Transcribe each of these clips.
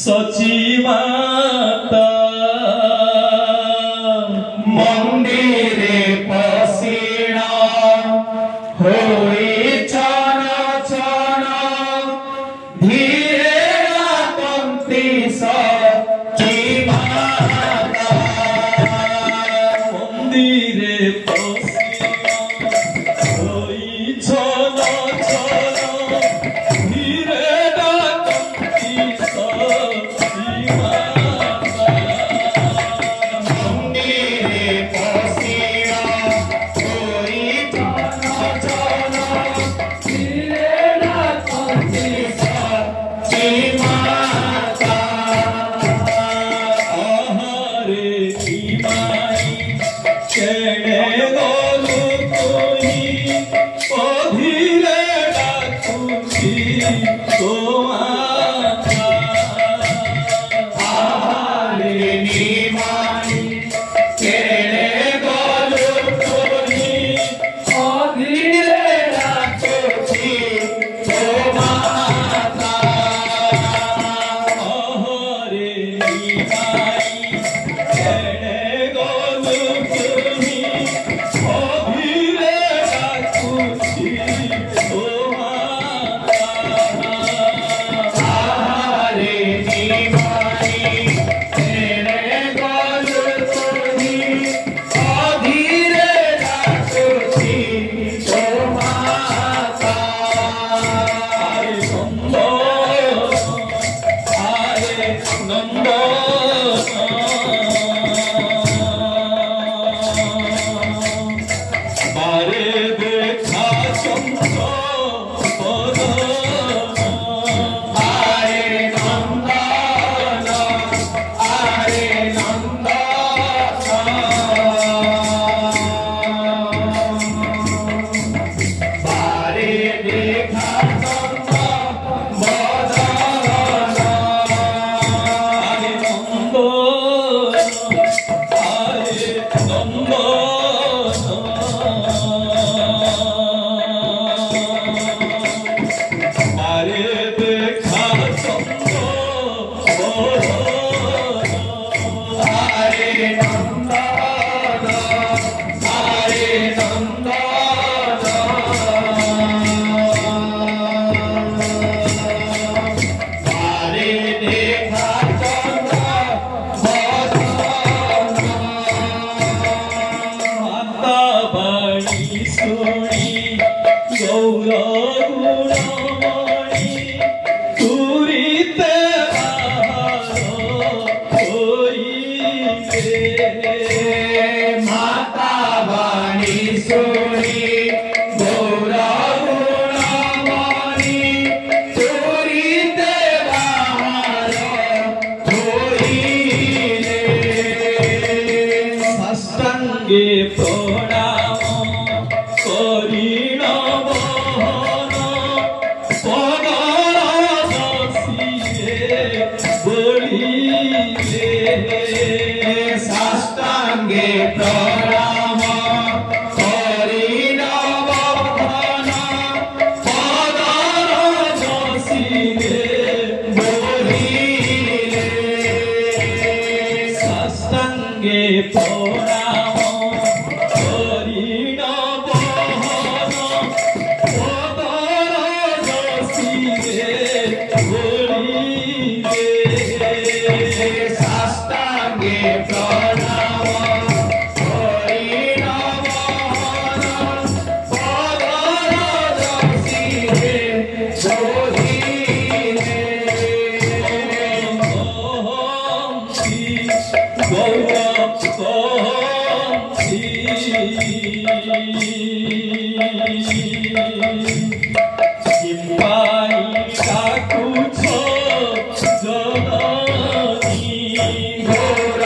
सची माता मंदिरे पसीना होई छन छन धीरे रातंती सची माता मंदिरे पसीना होई छन छन धीरे रातंती सची माता मंदिरे पसीना होई छन छन धीरे रातंती सची माता आहारे की माई केणे गोलू कोई पधीरे डाकुची तो माता आहारे निमाई केळे गोलू कोई अधीरे रातोची तो माता आहारे की माई केणे गोलू कोई पधीरे डाकुची तो माता आहारे निमाई केळे गोलू कोई अधीरे रातोची तो माता आरे नंदन बारे देखा चंद्र आरे नंदन आरे नंदन बारे देखा चंद्र बदन आरे नंदन बारे देखा चंद्र आरे नंदन आरे नंदन बारे देखा चंद्र बदन माता बाणी सुनी गौर गुणमणि तुरीते माता बाणी सुनी गौर गुणमणि तुरीते बाहर होइले साष्टांगे प्रणाम करिण बहन पदर दसिए बोलिले साष्टांगे प्रणाम करिण बहन पदर दसिए बोलिले साष्टांगे प्रणाम करिण बहन पदर दसिए बोलिले साष्टांगे प्रणाम करिण बहन पदर दसिए बोलिले घोर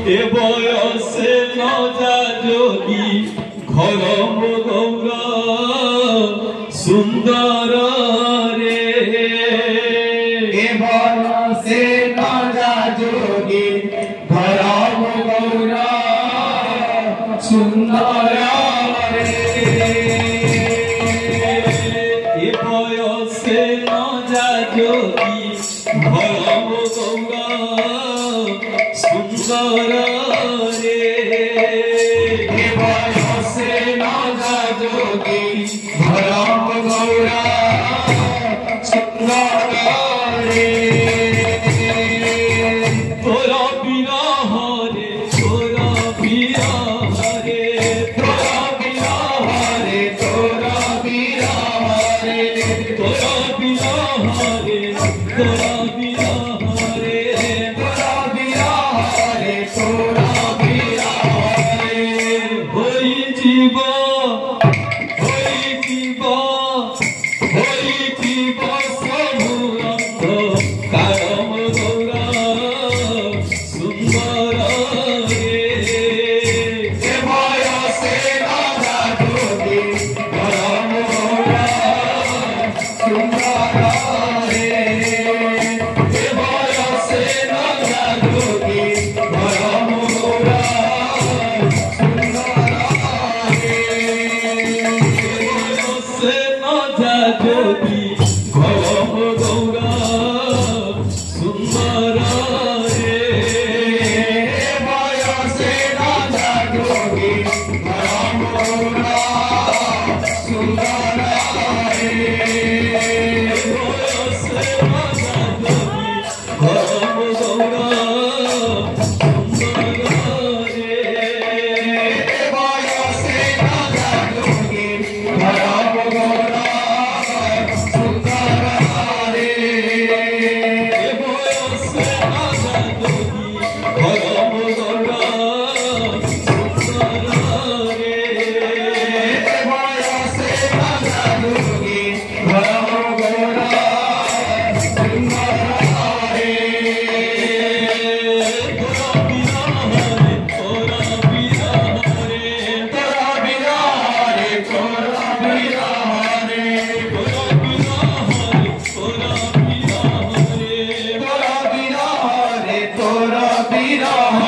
e voglio se no जोगी धराम गौरा सुंदर ए बयसे न जा जोगी धराम गौरा सुंदर रे ए बयसे न जा जोगी धराम गौरा सुंदर रे तोरा बिरह रे तोरा बिरह रे तोरा बिरह रे तोरा बिरह रे तोरा बिरह रे तोरा बिरह रे तोरा बिरह रे तोरा बिरह रे होई जीव सबु अंध कारम गौरा सुंदर रे ए बयसे न जा जोगी धराम गौरा सुंदर रे ए बयसे न जा जोगी धराम गौरा सुंदर रे से न जा जोगी धराम गौरा सुंदर रे बयसे न जा जोगी धराम गौरा सुंदर रे से न जा जोगी धराम गौरा सुंदर रे बयसे न जा जोगी धराम गौरा सुंदर रे बयसे न जा जोगी धराम गौरा सुंदर रे बयसे न जा जोगी धराम गौरा सुंदर रे तोरा बिरह रे तोरा बिरह रे तोरा बिरह रे तोरा बिरह रे तोरा बिरह रे तोरा बिरह रे तोरा बिरह